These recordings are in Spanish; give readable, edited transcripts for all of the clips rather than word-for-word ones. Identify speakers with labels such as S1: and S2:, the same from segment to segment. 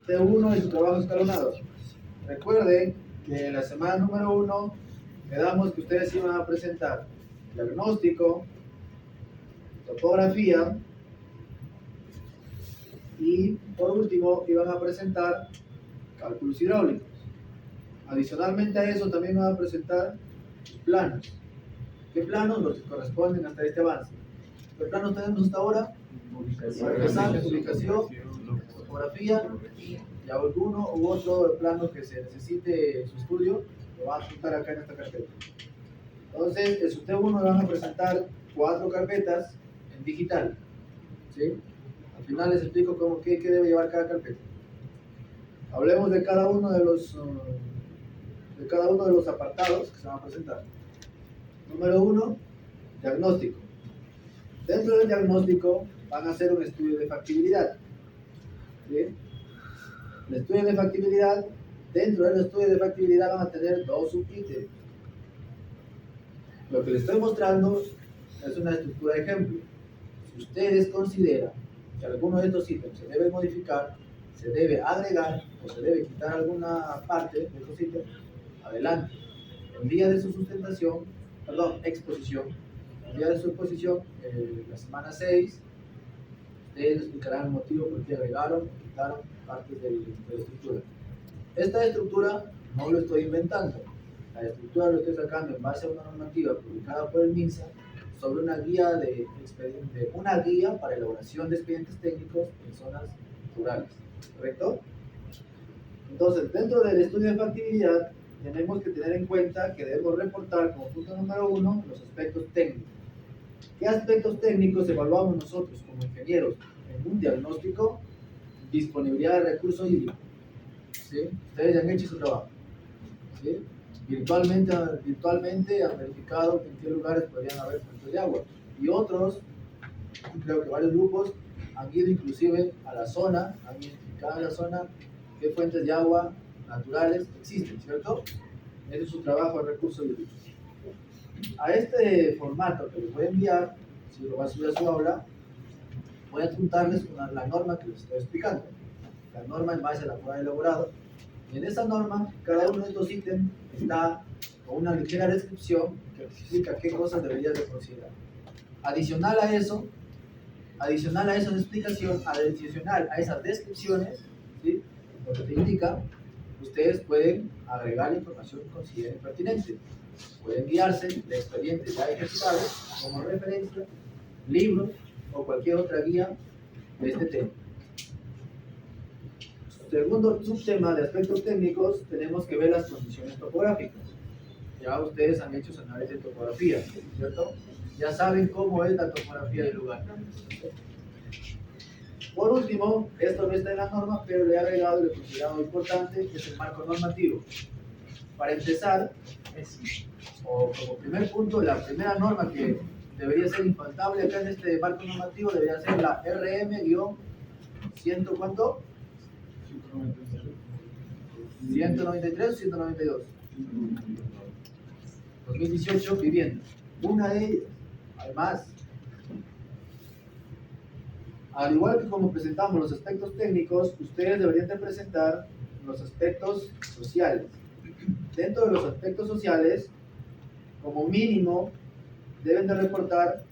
S1: T1 y su trabajo escalonado. Recuerden que en la semana número 1 quedamos que ustedes iban a presentar diagnóstico, topografía y por último iban a presentar cálculos hidráulicos. Adicionalmente a eso también van a presentar planos. ¿Qué planos? Los que corresponden hasta este avance. ¿Qué planos tenemos hasta ahora? Publicación, topografía y alguno u otro plano que se necesite en su estudio lo va a apuntar acá en esta carpeta. Entonces, en su T1 van a presentar 4 carpetas en digital. ¿Sí? Al final les explico qué debe llevar cada carpeta. Hablemos de cada uno de los apartados que se van a presentar. Número 1, diagnóstico. Dentro del diagnóstico van a hacer un estudio de factibilidad. ¿Sí? El estudio de factibilidad, dentro del estudio de factibilidad van a tener 2 subítems. Lo que les estoy mostrando es una estructura de ejemplo. Si ustedes consideran que alguno de estos ítems se debe modificar, se debe agregar o se debe quitar alguna parte de estos ítems, adelante. El día de su exposición, el día de su exposición, la semana 6, ustedes explicarán el motivo por qué agregaron o quitaron partes de la estructura. Esta estructura no lo estoy inventando. La estructura lo estoy sacando en base a una normativa publicada por el MINSA sobre una guía para elaboración de expedientes técnicos en zonas rurales. ¿Correcto? Entonces, dentro del estudio de factibilidad, tenemos que tener en cuenta que debemos reportar como punto número 1 los aspectos técnicos. ¿Qué aspectos técnicos evaluamos nosotros como ingenieros en un diagnóstico? Disponibilidad de recursos hídricos. ¿Sí? Ustedes ya han hecho su trabajo. ¿Sí? Virtualmente han verificado en qué lugares podrían haber fuentes de agua. Y otros, creo que varios grupos, han ido inclusive a la zona, han identificado en la zona qué fuentes de agua naturales existen, ¿cierto? Ese es su trabajo de recursos hídricos. A este formato que les voy a enviar, si lo va a subir a su aula, voy a adjuntarles la norma que les estoy explicando. La norma en base a la cual he elaborado. Y en esa norma, cada uno de estos ítems está con una ligera descripción que explica qué cosas deberías de considerar. Adicional a esa explicación, adicional a esas descripciones, ¿sí? Lo que te indica, ustedes pueden agregar la información que consideren pertinente. Pueden guiarse de expedientes ya ejecutados como referencia, libros o cualquier otra guía de este tema. Segundo subtema de aspectos técnicos, tenemos que ver las condiciones topográficas. Ya ustedes han hecho su análisis de topografía, ¿cierto? Ya saben cómo es la topografía del lugar. Por último, esto no está en la norma, pero le he agregado lo considerado importante, que es el marco normativo. Para empezar, o como primer punto, la primera norma que debería ser infaltable acá en este marco normativo debería ser la RM-100, ¿cuánto? 193 o 192. 2018, vivienda. Una de ellas, además, al igual que como presentamos los aspectos técnicos, ustedes deberían de presentar los aspectos sociales. Dentro de los aspectos sociales, como mínimo, deben de reportar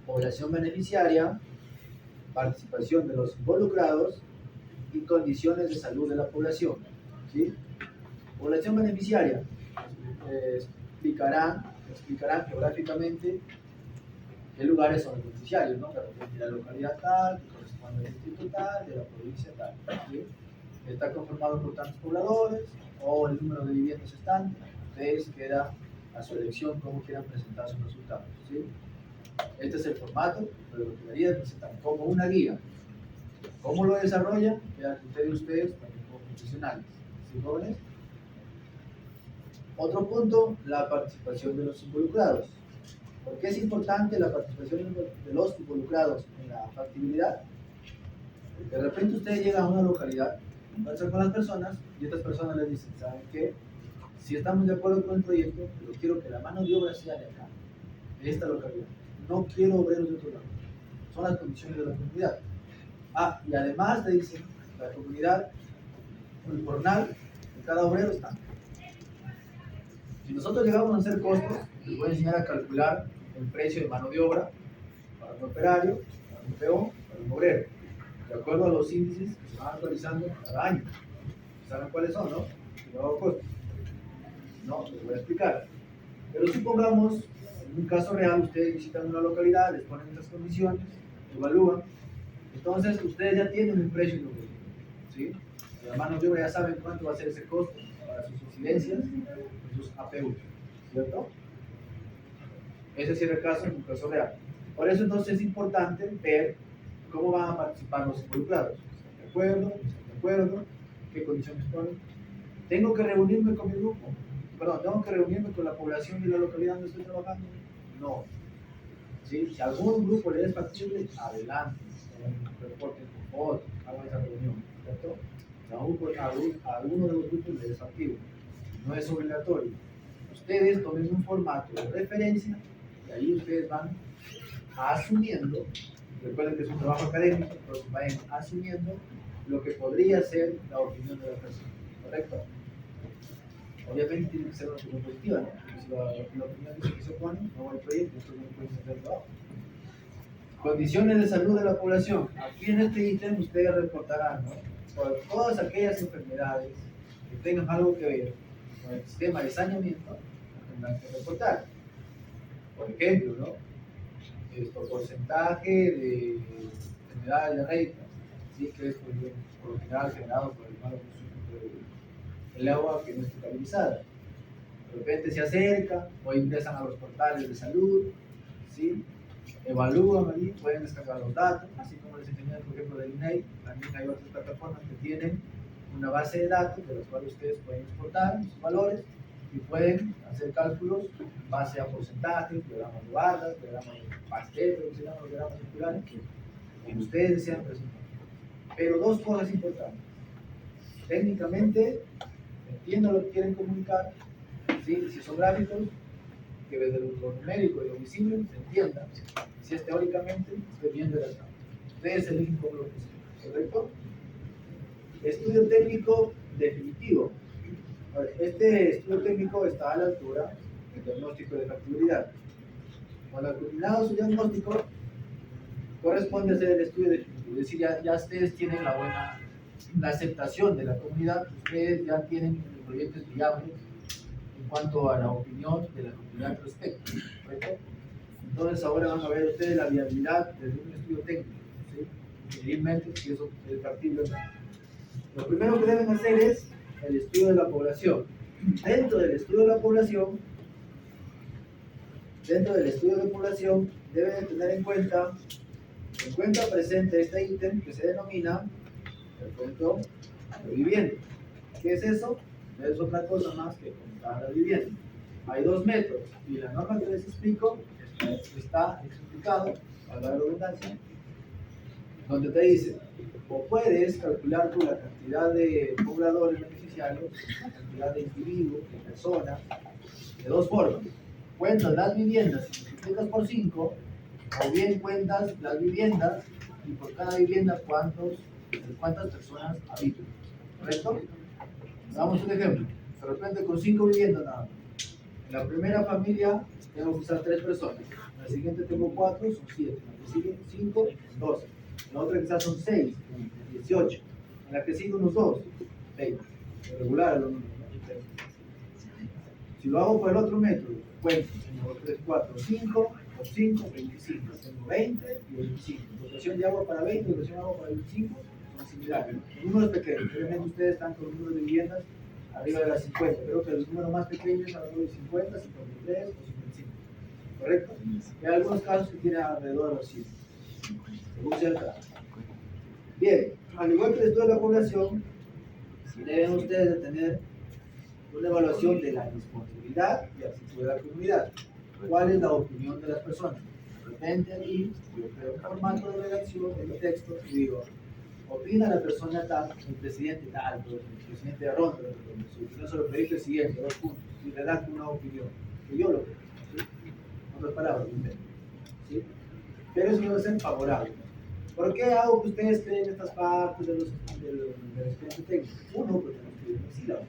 S1: población beneficiaria, participación de los involucrados y condiciones de salud de la población. ¿Sí? Población beneficiaria, explicarán geográficamente qué lugares son los beneficiarios, ¿no? De la localidad tal, que corresponde al distrito tal, de la provincia tal. ¿Sí? Está conformado por tantos pobladores o el número de viviendas están. Ustedes queda a su elección cómo quieran presentar sus resultados. ¿Sí? Este es el formato, pero lo que debería presentar como una guía. ¿Cómo lo desarrollan? Queda a criterio de ustedes también como profesionales. ¿Sí, jóvenes? Otro punto, la participación de los involucrados. ¿Por qué es importante la participación de los involucrados en la factibilidad? Porque de repente ustedes llegan a una localidad, conversan con las personas y estas personas les dicen, ¿saben qué? Si estamos de acuerdo con el proyecto, pero quiero que la mano de obra sea de acá, de esta localidad. No quiero obreros de otro lado. Son las condiciones de la comunidad. Y además le dicen, la comunidad, el jornal de cada obrero está. Si nosotros llegamos a hacer costos, les voy a enseñar a calcular el precio de mano de obra para un operario, para un peón, para un obrero, de acuerdo a los índices que se van actualizando cada año. ¿Saben cuáles son, no? Si no hago costos. No, les voy a explicar. Pero supongamos, en un caso real, ustedes visitan una localidad, les ponen estas condiciones, evalúan, entonces ustedes ya tienen un precio, ¿sí? La mano de obra ya saben cuánto va a ser ese costo para sus incidencias, sus APU, ¿cierto? Ese sería el caso en un caso real. Por eso entonces es importante ver cómo van a participar los involucrados. ¿Están de acuerdo? ¿Están de acuerdo? ¿Qué condiciones ponen? Tengo que reunirme con mi grupo. Perdón, tengo que reunirme con la población de la localidad donde estoy trabajando. No. ¿Sí? Si a algún grupo le es factible, adelante. Reporten con fotos, hagan esa reunión. ¿Cierto? A alguno de los grupos le es factible. No es obligatorio. Ustedes tomen un formato de referencia y ahí ustedes van asumiendo, recuerden que es un trabajo académico, pero vayan asumiendo lo que podría ser la opinión de la persona, ¿correcto? Obviamente tiene que ser una opinión positiva, ¿no? Porque si la opinión dice que se opone, no va al proyecto, esto no puede ser el trabajo. Condiciones de salud de la población. Aquí en este ítem ustedes reportarán, ¿no? Por todas aquellas enfermedades que tengan algo que ver con el sistema de saneamiento, tendrán que reportar. Por ejemplo, ¿no? Por porcentaje de enfermedades diarreicas, ¿sí? Que es por lo general generado por el malo consumo del agua que no es potabilizada. De repente se acercan o ingresan a los portales de salud, ¿sí? Evalúan allí, pueden descargar los datos, así como les enseñé, por ejemplo, del INEI. También hay otras plataformas que tienen una base de datos de las cuales ustedes pueden exportar sus valores y pueden hacer cálculos en base a porcentajes, programas de barras, programas de pastel, programas circulares que ustedes desean presentar. Pero dos cosas importantes. Técnicamente, entiendo lo que quieren comunicar, ¿sí? Si son gráficos, que desde lo numérico y lo visible se entienda. Si es teóricamente, esté bien redactado. Ustedes eligen cómo lo presentan, ¿correcto? Estudio técnico definitivo. Este estudio técnico está a la altura del diagnóstico de factibilidad. Cuando al culminado su diagnóstico, corresponde hacer el estudio definitivo. Es decir, ya ustedes tienen la aceptación de la comunidad, ustedes ya tienen proyectos viables en cuanto a la opinión de la comunidad al respecto, ¿correcto? Entonces ahora van a ver ustedes la viabilidad desde un estudio técnico, ¿sí? Inicialmente, si eso es factible o no. Lo primero que deben hacer es el estudio de la población. Dentro del estudio de la población, deben tener en cuenta presente este ítem que se denomina el cuento de vivienda. ¿Qué es eso? No es otra cosa más que contar la vivienda. Hay dos métodos y la norma que les explico está explicado, a la redundancia, donde te dice, o puedes calcular tú la cantidad de pobladores beneficiarios, la cantidad de individuos, de personas, de dos formas. Cuentas las viviendas y multiplicas por 5, o bien cuentas las viviendas y por cada vivienda cuántas personas habitan. ¿Correcto? Damos un ejemplo. De repente con 5 viviendas nada más. En la primera familia tengo que usar 3 personas. En la siguiente tengo 4, son 7. En la que sigue 5, 12. En la otra quizás son 6, 18. En la que sigue unos 2, 20. Regular los números. Si lo hago por el otro método, cuento, tengo 3, 4, 5, por 5, 25. Tengo 20 y 25. Dotación de agua para 20, dotación de agua para 25 son similares. Los números pequeños, obviamente ustedes están con números de viviendas arriba de las 50. Creo que el número más pequeño es alrededor de 50, 53 o 55. ¿Correcto? Hay algunos casos que tienen alrededor de los 100. Según sea el caso. Bien, al igual que el estudio de la población, deben ustedes de tener una evaluación de la disponibilidad y actitud de la comunidad. ¿Cuál es la opinión de las personas? De repente aquí yo creo un formato de redacción del texto y digo, opina la persona tal, el presidente tal, el presidente de ronda, su opinión sobre el proyecto es el siguiente, 2 puntos, y redacto una opinión, que yo lo creo, ¿sí? En otras palabras, ¿sí? Pero eso debe ser favorable. ¿Por qué hago que ustedes creen estas partes del expediente técnico? Uno, porque no escriben el sílabo.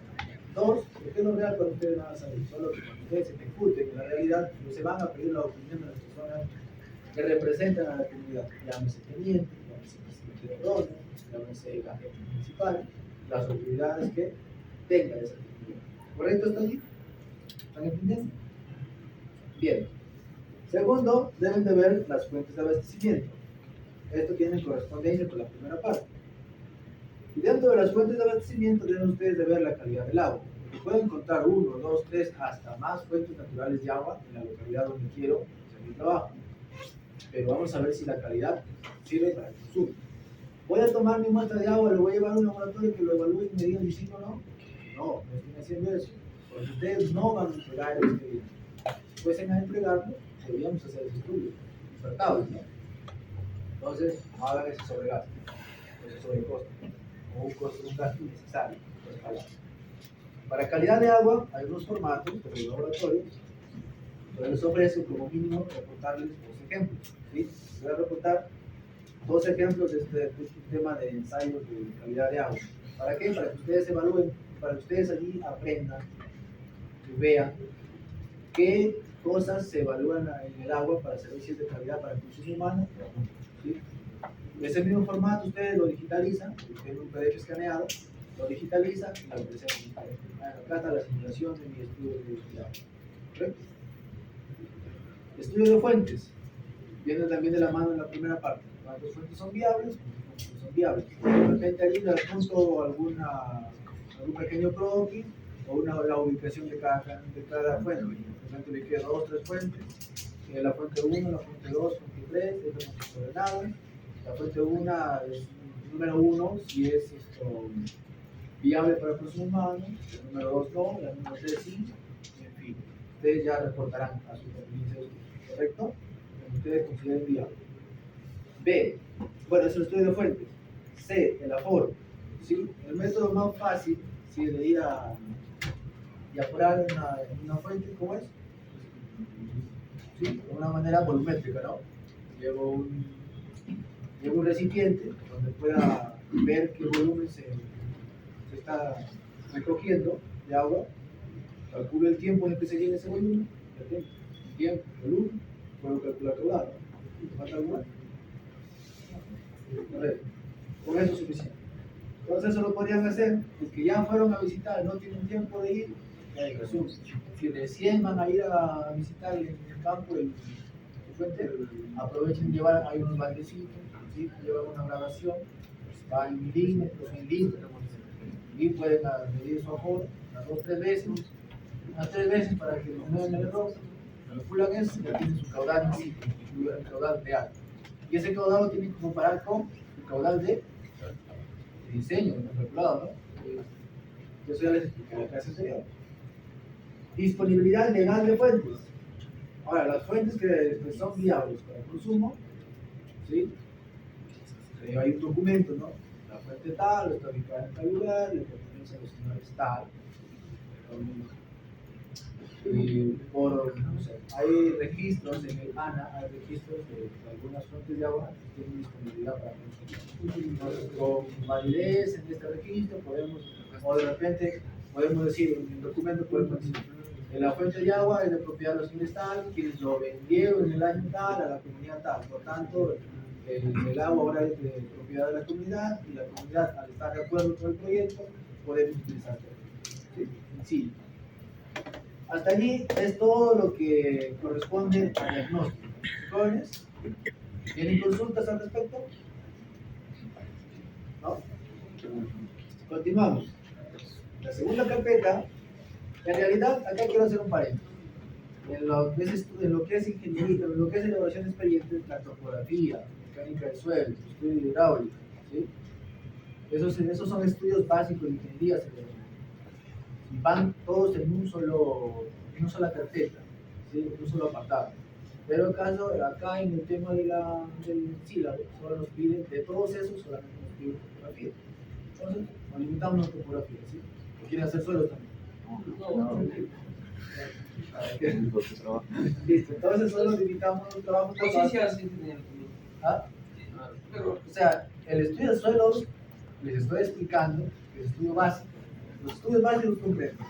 S1: Dos, porque es lo real cuando ustedes van a saber. Solo que cuando ustedes se ejecuten en la realidad, no se van a pedir la opinión de las personas que representan a la comunidad. Llámese teniente, llámese presidente de orden, llámese agente municipal, las autoridades que tengan esa comunidad. ¿Correcto hasta allí? ¿Están entendiendo? Bien. Segundo, deben de ver las fuentes de abastecimiento. Esto tiene correspondencia con la primera parte. Y dentro de las fuentes de abastecimiento deben ustedes de ver la calidad del agua. Porque pueden encontrar 1, 2, 3, hasta más fuentes naturales de agua en la localidad donde quiero hacer mi trabajo. Pero vamos a ver si la calidad sirve para el consumo. Voy a tomar mi muestra de agua, lo voy a llevar a un laboratorio que lo evalúe y me digan si sí o no. No, no estoy haciendo eso. Porque ustedes no van a entregar el expediente. Si fuesen a entregarlo, deberíamos hacer ese estudio. Insertables, ¿no? Entonces, no hagan ese sobregasto, ese sobrecosto, o un gasto innecesario. Para calidad de agua, hay unos formatos de los laboratorios, pero les ofrezco como mínimo reportarles 2 ejemplos. ¿Sí? Voy a reportar 2 ejemplos de este tema de ensayos de calidad de agua. ¿Para qué? Para que ustedes evalúen, para que ustedes allí aprendan y vean qué cosas se evalúan en el agua para saber si es de calidad para el consumo humano. ¿Sí? Ese mismo formato ustedes lo digitalizan, tienen un PDF escaneado, lo digitalizan y lo presentan. Acá está la simulación de mi estudio de agua. ¿Correcto? Estudio de fuentes. Viene también de la mano en la primera parte. ¿Cuántas fuentes son viables? ¿Cuántas fuentes son viables? De repente allí le adjunto algún pequeño croquis o la ubicación de cada fuente. De repente le quedo 2 o 3 fuentes. La fuente 1, la fuente 2, la fuente 3, es lo sobre nada. La fuente 1 es número 1 si es viable para el consumo humano, el número 2 no, el número 3 sí, en fin. Ustedes ya reportarán a sus servicios, ¿correcto? Que ustedes consideren viable. B, bueno, es el estudio de fuentes. C, el aforo. ¿Sí? El método más fácil, ¿sí?, de ir a apurar en una fuente, ¿cómo es? ¿Sí? De una manera volumétrica, ¿no? Llevo un recipiente donde pueda ver qué volumen se está recogiendo de agua, calculo el tiempo en el que se llena ese volumen, el tiempo, volumen, puedo calcular caudal, ¿no? ¿Falta algo más? Con eso es suficiente. Entonces eso lo podrían hacer, los que ya fueron a visitar, no tienen tiempo de ir, Jesús. Si recién van a ir a visitar en el campo el fuente, aprovechen llevar, hay unos baldecitos, ¿sí? Llevan una grabación, va en milímetros, y pueden medir su aforo unas 2 o 3 veces, para que lo muevan en el error, calculan eso y ya tienen su caudal en sí, el caudal real. Y ese caudal lo tienen que comparar con el caudal de diseño, calculado, ¿no? Eso ya les expliqué en la clase anterior. Disponibilidad legal de fuentes. Ahora, las fuentes que son viables para el consumo, ¿sí? Hay un documento, ¿no? La fuente tal, está ubicada en tal lugar, le pertenece a los señores tal. Y no sé, hay registros en el ANA, hay registros de algunas fuentes de agua que tienen disponibilidad para consumo. Entonces, con validez en este registro o de repente podemos decir, en el documento podemos decir, la fuente de agua es de propiedad de los señores tal, quienes lo vendieron en el año tal a la comunidad tal. Por tanto, el agua ahora es de propiedad de la comunidad y la comunidad, al estar de acuerdo con el proyecto, podemos utilizarlo. ¿Sí? Sí. Hasta allí es todo lo que corresponde al diagnóstico. ¿Jóvenes? ¿Tienen consultas al respecto? ¿No? Continuamos. La segunda carpeta, en realidad, acá quiero hacer un paréntesis. En lo que es ingeniería, en lo que es elaboración de expedientes, la topografía, mecánica del suelo, estudio hidráulico, ¿sí? Esos son estudios básicos de ingeniería. Van todos en una sola carpeta, ¿sí? En un solo apartado. Pero acá en el tema del sílabo, solo nos piden, de todos esos, solamente nos piden topografía. Entonces, nos limitamos a topografía, ¿sí? ¿O quieren hacer suelo también? No. Listo, entonces solo limitamos un trabajo.
S2: Pues sí se hace en el
S1: ¿Ah? O sea, el estudio de suelos, les estoy explicando, el estudio básico. Los estudios básicos completos.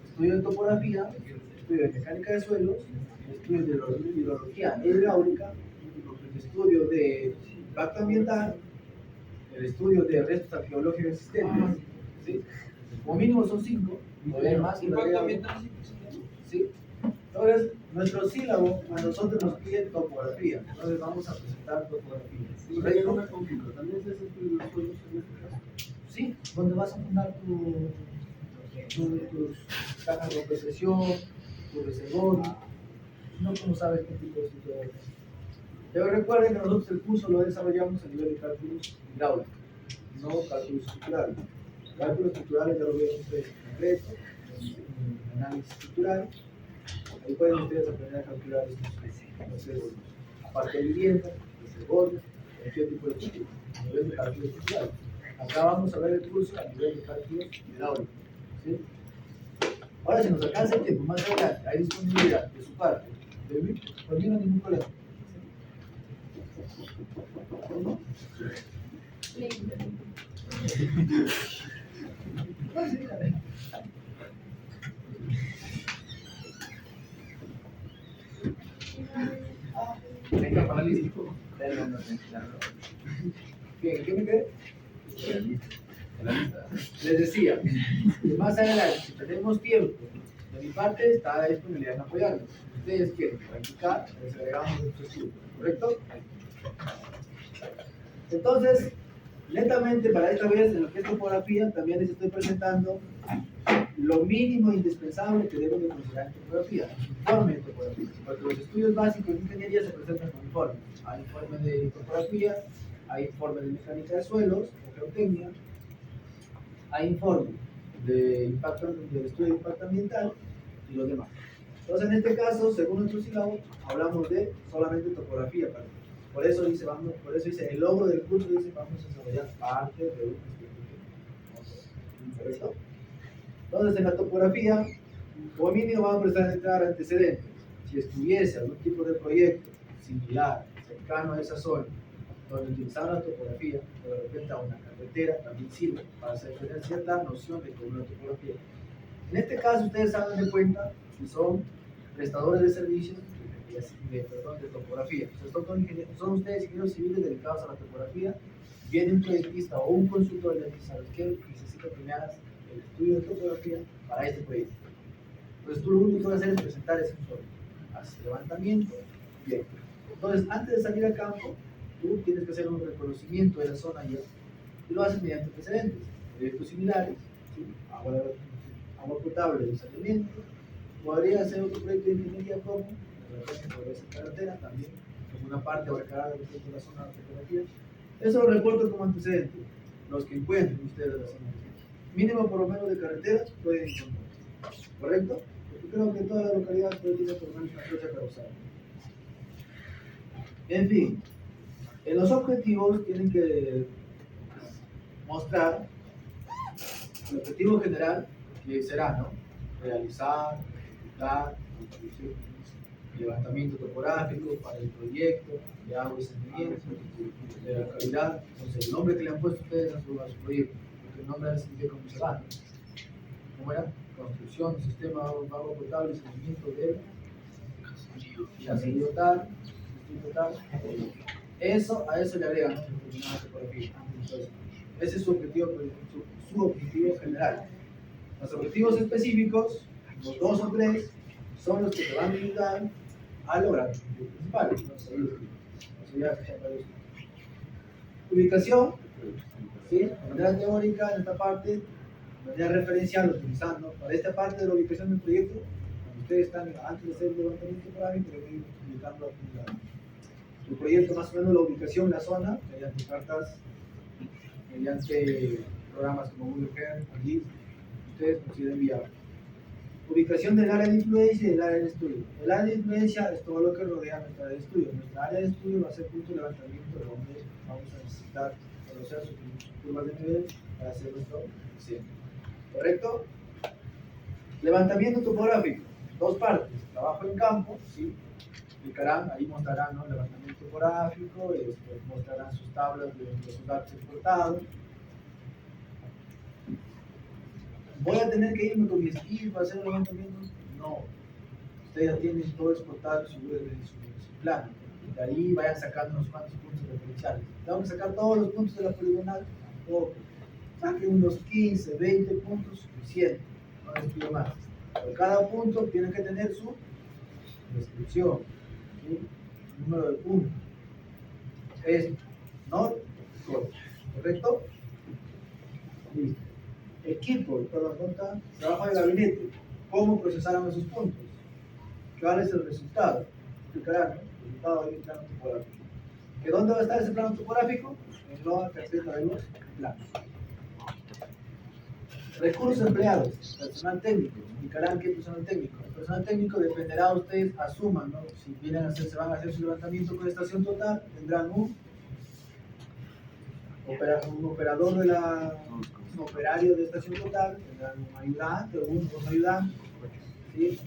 S1: Estudio de topografía, estudio de mecánica de suelos, estudio de hidrología e hidráulica, estudio de impacto ambiental, el estudio de restos arqueológicos existentes, ¿sí? Como mínimo son 5, no hay más.
S2: Impacto ambiental.
S1: ¿Sí? Entonces, nuestro sílabo a nosotros nos pide topografía, entonces vamos a presentar topografía. ¿Correcto?
S3: Una consulta, ¿también se hace estudio de suelos en este caso?
S1: Sí, donde vas a poner tus cajas de presión, tu reservorio, no como sabes qué tipo de estructura es. Pero recuerden que nosotros el curso lo desarrollamos a nivel de cálculos hidráulicos, no cálculos estructurales. Cálculos estructurales ya lo vieron ustedes en concreto, en análisis estructural. Ahí pueden ustedes aprender a calcular estos reservorios. Aparte de vivienda, reservorios, cualquier tipo de estructura, a nivel de cálculos estructurales. Acá vamos a ver el curso a nivel de cálculos hidráulicos. ¿Sí? Ahora, si nos alcanza el tiempo, más adelante, hay disponibilidad de su parte. Por mí no hay ningún problema. ¿No? Venga, paralítico. Bien, ¿qué me quedé? Les decía, que más adelante, si tenemos tiempo, de mi parte está la disponibilidad en apoyarlos. Ustedes quieren practicar, les agregamos nuestro estudio, ¿correcto? Entonces, lentamente para esta vez en lo que es topografía, también les estoy presentando lo mínimo indispensable que deben de considerar en topografía, informe de topografía, porque los estudios básicos de ingeniería se presentan con informes. Hay informes de topografía, hay informes de mecánica de suelos, o geotecnia, hay informes de impacto, del estudio de impacto ambiental y los demás. Entonces, en este caso, según nuestro sílabo, hablamos de solamente topografía. Por eso dice, el logro del curso dice, vamos a desarrollar parte de un estudio. ¿Correcto? Entonces, en la topografía, como mínimo vamos a empezar a entrar antecedentes. Si estuviese algún tipo de proyecto similar, cercano a esa zona, donde utilizar la topografía, o de repente a una carretera, también sirve para tener cierta noción de cómo es la topografía. En este caso, ustedes saben de cuenta que son prestadores de servicios de topografía. Entonces, son ustedes ingenieros civiles dedicados a la topografía. Viene un proyectista o un consultor y les dice, ¿sabes qué? Necesito que me hagas el estudio de topografía para este proyecto. Entonces, tú lo único que vas a hacer es presentar ese informe. Haces levantamiento, bien. Entonces, antes de salir al campo, tú tienes que hacer un reconocimiento de la zona ya, y lo haces mediante precedentes, proyectos similares, ¿sí? Agua potable de saneamiento, podría ser otro proyecto de ingeniería como, de repente podría ser carretera también, como una parte abarcada de la zona de topografía. Eso lo reporto como antecedente, los que encuentren ustedes de la zona. Mínimo por lo menos de carreteras pueden encontrar, ¿correcto? Porque creo que toda la localidad puede tener por lo menos una trocha causada. En fin, en los objetivos tienen que mostrar el objetivo general, que será, ¿no? Realizar, ejecutar, levantamiento topográfico para el proyecto de agua y saneamiento, de la calidad. Entonces, el nombre que le han puesto ustedes a su proyecto, porque el nombre significa cómo se va, ¿no? ¿Cómo era? Construcción del sistema de agua potable y saneamiento de caserío tal, eso, a eso le agregan determinada topografía. Entonces, ese es su objetivo general. Los objetivos específicos, los 2 o 3, son los que te van a ayudar a lograr los objetivos principales. Ubicación, ¿sí? De manera teórica, en esta parte, de manera referencial, utilizando para esta parte de la ubicación del proyecto, cuando ustedes están antes de hacer el levantamiento parámetro, deben ir ubicando su proyecto, más o menos la ubicación, la zona, mediante cartas, mediante programas como Google Earth, allí ustedes consideren viable. Ubicación del área de influencia y del área de estudio. El área de influencia es todo lo que rodea nuestra área de estudio. Nuestra área de estudio va a ser punto de levantamiento donde vamos a necesitar conocer sus curvas de nivel para hacer nuestro diseño. ¿Correcto? Levantamiento topográfico. 2 partes. Trabajo en campo, ¿sí? explicarán, ahí mostrarán, ¿no?, el levantamiento topográfico, mostrarán sus tablas de sus datos exportados. ¿Voy a tener que irme con mi skill para hacer el levantamiento? No. Ustedes ya tienen todo exportado en su plan. De ahí vayan sacando unos cuantos puntos referenciales. Tengo que sacar todos los puntos de la poligonal. Tampoco. Saquen unos 15, 20 puntos suficientes. No les pido más. Pero cada punto tiene que tener su descripción. ¿Sí? Número de puntos. Es not code. ¿Correcto? Listo. Equipo, perdón, ¿dónde está? Trabajo de gabinete. ¿Cómo procesaron esos puntos? ¿Cuál es el resultado? Explicarán, ¿no? El resultado del plano topográfico. ¿Que dónde va a estar ese plano topográfico? En la carpeta de los planos. Recursos empleados, personal técnico. Explicarán qué personal técnico. El personal técnico dependerá, ustedes asuman, ¿no? Si vienen a hacer, se van a hacer su levantamiento con estación total, tendrán un operador de un operario de estación total, tendrán un ayudante o dos ayudantes, ¿sí?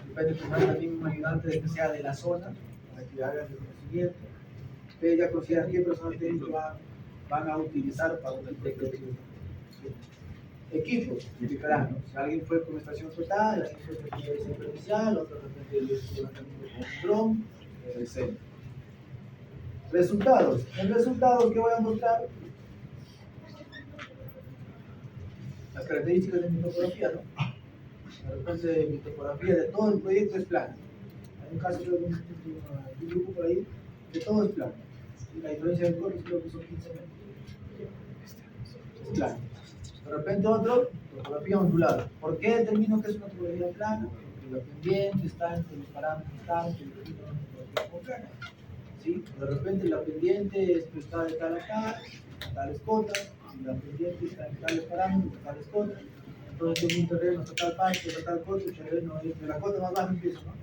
S1: Depende, tendrán también un ayudante que sea de la zona, para que hagan el conocimiento. Ustedes ya consideran qué personal técnico van a utilizar para un tipo de proyecto. Equipos, indicarán, ¿no? Si alguien fue con estación total, alguien fue con estación superficial, otro de repente levantamiento con dron, etc. Resultados. En resultados, ¿qué voy a mostrar? Las características de mi topografía, ¿no? De repente mi topografía de todo el proyecto es plana. Hay un caso de un grupo por ahí que todo es plano. Y la diferencia del corte creo que son 15 metros. Es plano. De repente otro, topografía ondulada. ¿Por qué determino que es una topografía plana? Porque la pendiente está entre los parámetros tal que definen una topografía como plana. ¿Sí? De repente la pendiente está de tal a tales cotas, y la pendiente está en tales parámetros, tales cotas. Entonces tengo un terreno hasta tal parte, hasta tal cota, el terreno es de la cota más baja empiezo, ¿no?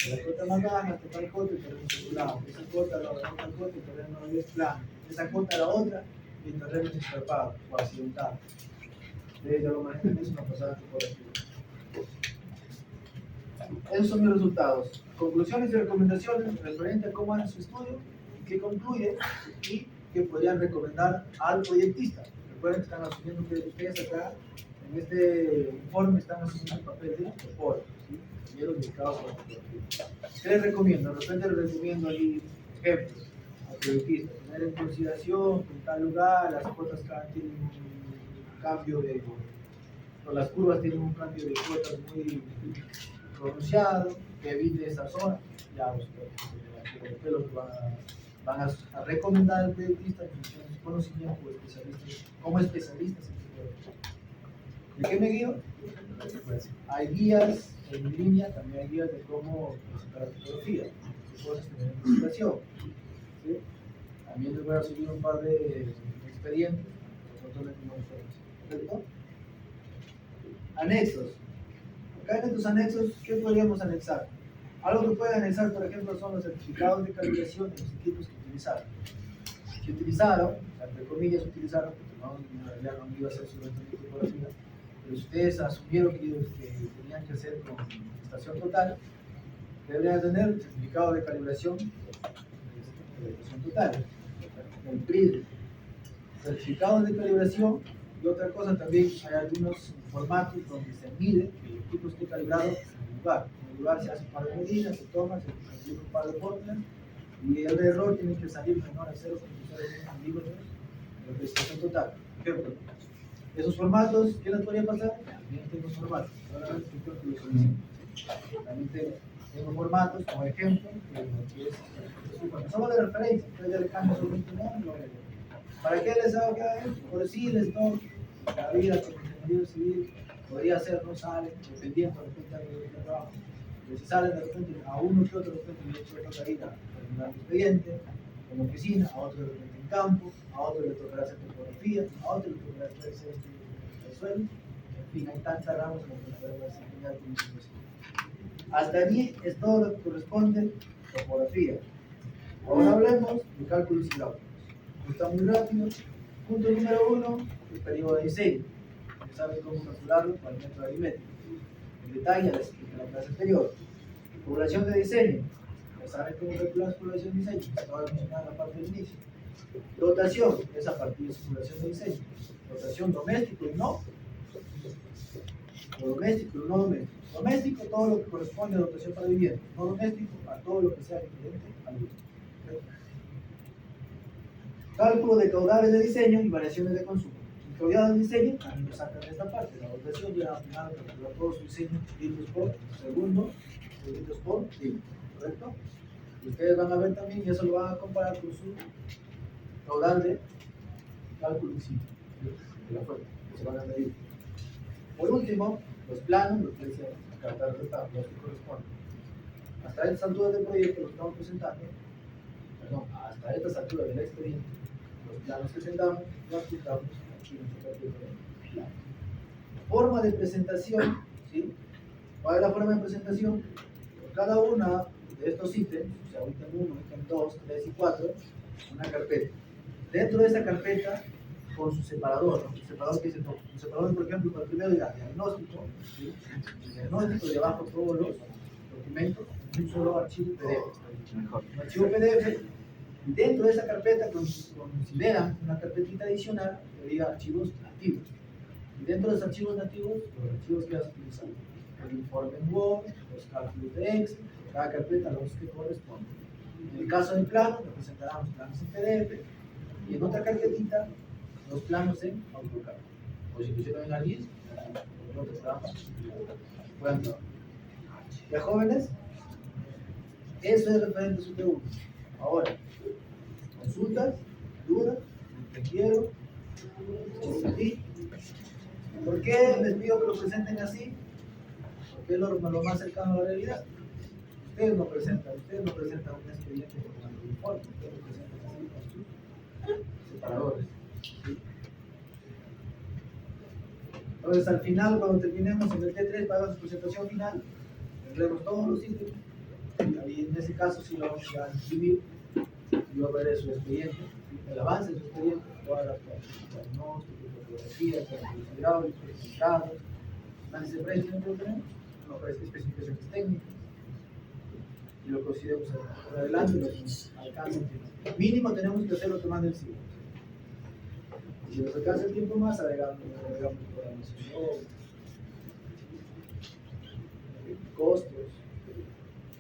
S1: De la cota más baja hasta tal cota, el terreno es ondulado. Esa cota, la otra cota, el terreno es plano. Esa cota, la otra, y el terreno es escarpado o accidentado. Ustedes ya lo manejan, es una pasada topográfica. Esos son mis resultados. Conclusiones y recomendaciones referente a cómo hacen su estudio, qué concluye y qué podrían recomendar al proyectista. Recuerden que están asumiendo que ustedes acá, en este informe, están asumiendo el papel de topógrafo, ¿sí? Ingenieros dedicados a la topografía. ¿Qué les recomiendo? De repente les recomiendo ahí ejemplos al proyectista. Tener en consideración que en tal lugar las cuotas tienen un cambio de, o las curvas tienen un cambio de cuotas muy pronunciado, que evite esa zona. Ya ustedes lo que van a recomendar al proyectista en función de su conocimiento como especialistas en este. ¿De qué me guío? Hay guías en línea, también hay guías de cómo presentar la fotografía, qué cosas tener en consideración. ¿Sí? También les voy a subir un par de expedientes, nosotros les tenemos ¿correcto? Anexos. Acá en estos anexos, ¿qué podríamos anexar? Algo que pueden anexar, por ejemplo, son los certificados de calibración de los equipos que utilizaron. Si utilizaron, entre comillas utilizaron, porque no, en realidad no iba a ser su topografía, pero si ustedes asumieron que tenían que hacer con estación total, deberían tener certificado de calibración de estación total, el PRISM, certificados de calibración. Y otra cosa también, hay algunos formatos donde se mide que el equipo esté calibrado en el lugar. En el lugar se hace un par de medidas, se toma, se aplica un par de fórmulas y el error tiene que salir menor a 0,01 milímetros de estación total. Por ejemplo, esos formatos, ¿qué les podría pasar? También tengo formatos. Ahora les explico que los solicito. También tengo formatos, como ejemplo, que es solo de referencia. Entonces ya le cambio solamente un nombre. ¿Para qué les hago acá? Por decirles, ¿no? La vida como ingeniero civil podría ser, no sale, dependiendo de repente del trabajo. Pero si salen de repente a uno que otro, de repente le toca ir a terminar el expediente, en la oficina, a otro de repente en campo, a otro le tocará hacer topografía, a otro le tocará hacer el suelo. En fin, hay tantas ramas en las que podemos desempeñar como situación. Hasta allí es todo lo que corresponde a topografía. Ahora hablemos de cálculos hidráulicos. Está muy rápido. Punto número 1, el periodo de diseño. Ya saben cómo calcularlo para el método aritmético. En detalle les explico en la clase anterior. Población de diseño. Ya saben cómo calcular simulación de diseño, se acaba de mencionar en la parte del inicio. Dotación es a partir de simulación de diseño. Dotación doméstico y no. O doméstico y no doméstico. Doméstico, todo lo que corresponde a dotación para vivienda. No doméstico, a todo lo que sea diferente al vivienda. Cálculo de caudales de diseño y variaciones de consumo. El caudal de diseño también lo sacan de esta parte. La dotación ya al final calcula todo su diseño, litros por segundo, litros por litro. ¿Correcto? Y ustedes van a ver también, y eso lo van a comparar con su caudal de cálculo in situ, de la fuente, que se van a medir. Por último, los planos, los que se cartas de tabla, los que corresponden. Hasta estas alturas del proyecto lo estamos presentando, perdón, hasta estas alturas del expediente, los planos que tengamos, los aplicamos aquí en nuestro capítulo de plano. Forma de presentación, ¿sí? ¿Cuál es la forma de presentación? Por cada una de estos ítems, o sea, ítem 1, ítem 2, 3 y 4, una carpeta. Dentro de esa carpeta, con su separador, ¿no? El separador que dice todo. El separador, por ejemplo, para el primero diga diagnóstico, ¿sí? El diagnóstico, y abajo todos los documentos, en un solo archivo PDF. Un archivo PDF, y dentro de esa carpeta consideran una carpetita adicional que diga archivos nativos. Y dentro de los archivos nativos, los archivos que vas a utilizar. El informe en Word, los cálculos de Excel, cada carpeta los que corresponden. En el caso del plano, representarán los planos en PDF, y en otra carpetita, los planos en AutoCAD. O si pusieron en ARIS, en otro programa, puedan trabajar. ¿Ya, jóvenes? Eso es referente a su pregunta. Ahora, consultas, dudas, te quiero, ¿por qué les pido que lo presenten así? Porque es lo más cercano a la realidad. Ustedes no presentan un expediente con el informe, ustedes lo presentan así con sus separadores. ¿Sí? Entonces, al final, cuando terminemos en el T3, para su presentación final, tendremos todos los ítems. Y en ese caso, sí lo vamos a inscribir. Yo veré su expediente, el avance de su expediente, todas las diagnósticos, fotografías, cálculos hidráulicos, filtrados, análisis de precios, no lo tenemos, no, especificaciones técnicas. Y lo consideramos por adelante, lo alcanza el tiempo. Mínimo tenemos que hacer lo que manda el CIO. Si nos alcanza el tiempo más, agregamos programación, costos.